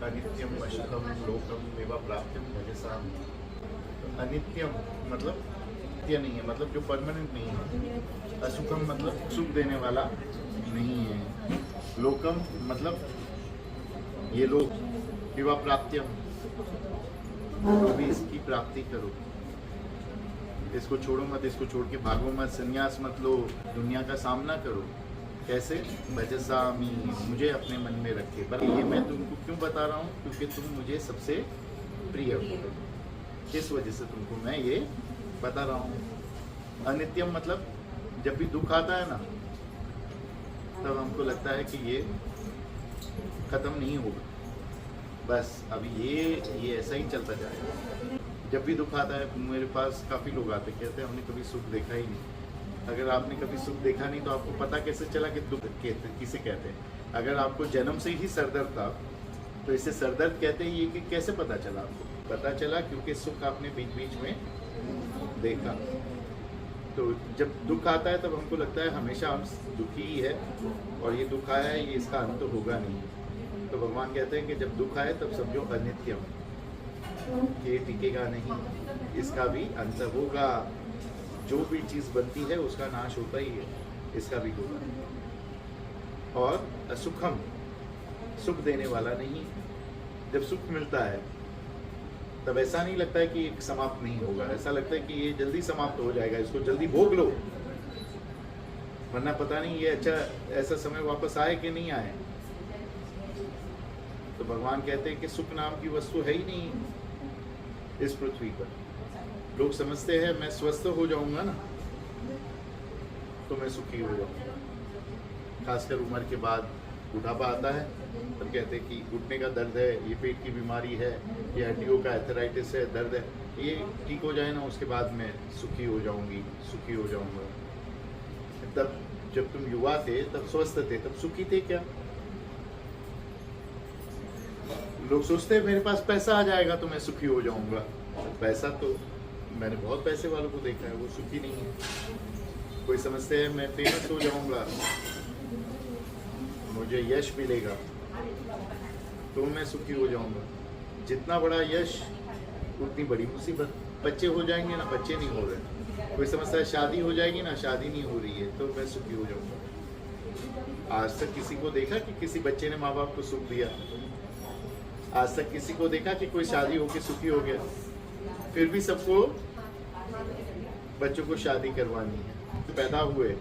अनित्यम अशुभम लोकम एवं प्राप्त्यम भजसाम। अनित्यम मतलब नित्य नहीं है, मतलब जो परमानेंट नहीं है। अशुभम मतलब सुख देने वाला नहीं है। लोकम मतलब ये लोग एवं प्राप्त्यम, अभी इसकी प्राप्ति करो। इसको छोड़ो मत, इसको छोड़ के भागो मत, संन्यास मत लो, दुनिया का सामना करो। कैसे? भजसामी, मुझे अपने मन में रखे। पर ये मैं तुमको क्यों बता रहा हूँ? क्योंकि तुम मुझे सबसे प्रिय हो। किस वजह से तुमको मैं ये बता रहा हूँ। अनित्यम मतलब जब भी दुख आता है ना, तब हमको लगता है कि ये खत्म नहीं होगा, बस अभी ये ऐसा ही चलता जाएगा। जब भी दुख आता है, मेरे पास काफ़ी लोग आते कहते हैं हमने कभी सुख देखा ही नहीं। अगर आपने कभी सुख देखा नहीं तो आपको पता कैसे चला कि दुख किसे कहते हैं? अगर आपको जन्म से ही सरदर्द था तो इसे सरदर्द कहते हैं, ये कि कैसे पता चला आपको? पता चला क्योंकि सुख आपने बीच बीच में देखा। तो जब दुख आता है तब हमको लगता है हमेशा हम दुखी ही है, और ये दुख आया है, ये इसका अंत तो होगा नहीं। तो भगवान कहते हैं कि जब दुख आए तब समझो अनित्यम, ये टिकेगा नहीं, इसका भी अंत होगा। जो भी चीज़ बनती है उसका नाश होता ही है, इसका भी होगा। और असुखम, सुख देने वाला नहीं। जब सुख मिलता है तब ऐसा नहीं लगता है कि एक समाप्त नहीं होगा, ऐसा लगता है कि ये जल्दी समाप्त हो जाएगा, इसको जल्दी भोग लो, वरना पता नहीं ये अच्छा ऐसा समय वापस आए कि नहीं आए। तो भगवान कहते हैं कि सुख नाम की वस्तु है ही नहीं इस पृथ्वी पर। लोग समझते हैं मैं स्वस्थ हो जाऊंगा ना तो मैं सुखी हो जाऊंगा। खासकर उम्र के बाद बुढ़ापा आता है तब कहते हैं कि घुटने का दर्द है, ये पेट की बीमारी है, ये हड्डियों का एथराइटिस है, दर्द है, ये ठीक हो जाए ना उसके बाद मैं सुखी हो जाऊंगी, सुखी हो जाऊंगा। तब जब तुम युवा थे तब स्वस्थ थे, तब सुखी थे क्या? लोग सोचते हैं मेरे पास पैसा आ जाएगा तो मैं सुखी हो जाऊंगा। पैसा तो मैंने बहुत पैसे वालों को देखा है, वो सुखी नहीं है। कोई समझते हैं मैं फेमस हो जाऊंगा, मुझे यश मिलेगा तो मैं सुखी हो जाऊंगा। जितना बड़ा यश उतनी बड़ी मुसीबत। बच्चे हो जाएंगे ना, बच्चे नहीं हो रहे। कोई समझता है शादी हो जाएगी ना, शादी नहीं हो रही है तो मैं सुखी हो जाऊंगा। आज तक किसी को देखा कि किसी बच्चे ने माँ बाप को सुख दिया? आज तक किसी को देखा कि कोई शादी होकर सुखी हो गया? फिर भी सबको बच्चों को शादी करवानी है। पैदा हुए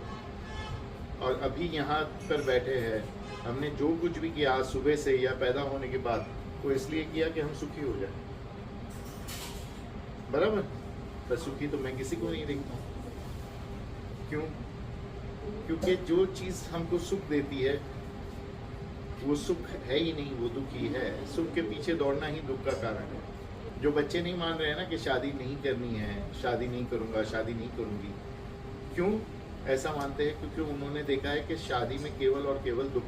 और अभी यहाँ पर बैठे हैं, हमने जो कुछ भी किया आज सुबह से या पैदा होने के बाद, वो इसलिए किया कि हम सुखी हो जाए, बराबर? पर सुखी तो मैं किसी को नहीं देखता हूँ। क्यों? क्योंकि जो चीज़ हमको सुख देती है वो सुख है ही नहीं, वो दुख ही है। सुख के पीछे दौड़ना ही दुख का कारण है। जो बच्चे नहीं मान रहे हैं ना कि शादी नहीं करनी है, शादी नहीं करूँगा, शादी नहीं करूँगी, क्यों ऐसा मानते हैं? क्योंकि उन्होंने देखा है कि शादी में केवल और केवल दुख।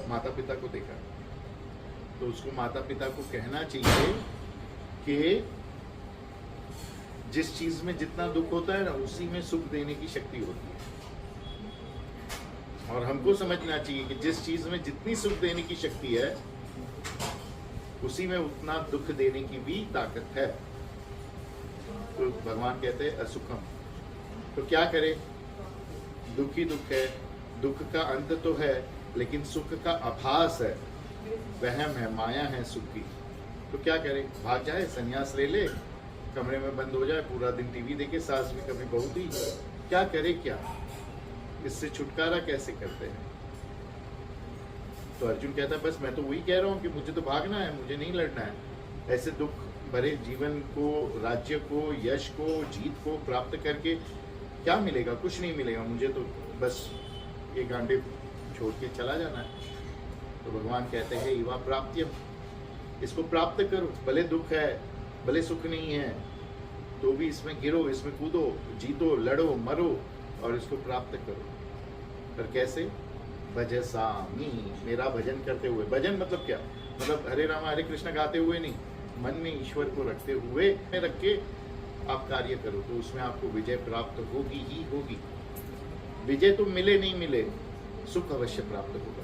माता पिता को देखा तो उसको माता पिता को कहना चाहिए कि जिस चीज में जितना दुख होता है ना उसी में सुख देने की शक्ति होती है। और हमको समझना चाहिए कि जिस चीज में जितनी सुख देने की शक्ति है उसी में उतना दुख देने की भी ताकत है। तो भगवान कहते हैं असुखम। तो क्या करे? दुख ही दुख है, दुख का अंत तो है लेकिन सुख का आभास है, वहम है, माया है सुख की। तो क्या करे? भाग जाए, संन्यास ले ले, कमरे में बंद हो जाए, पूरा दिन टीवी देखे, सास भी कभी बहू थी, क्या करे? क्या इससे छुटकारा कैसे करते हैं? तो अर्जुन कहता है बस मैं तो वही कह रहा हूँ कि मुझे तो भागना है, मुझे नहीं लड़ना है। ऐसे दुख भरे जीवन को, राज्य को, यश को, जीत को प्राप्त करके क्या मिलेगा? कुछ नहीं मिलेगा। मुझे तो बस ये गांडे छोड़ के चला जाना है। तो भगवान कहते हैं युवा प्राप्त्यम, इसको प्राप्त करो। भले दुख है, भले सुख नहीं है, तो भी इसमें गिरो, इसमें कूदो, जीतो, लड़ो, मरो और इसको प्राप्त करो। पर कैसे? भजसामी, मेरा भजन करते हुए। भजन मतलब क्या? मतलब हरे राम हरे कृष्ण गाते हुए नहीं, मन में ईश्वर को रखते हुए रख के आप कार्य करो, तो उसमें आपको विजय प्राप्त होगी ही होगी। विजय तो मिले नहीं मिले, सुख अवश्य प्राप्त होगा।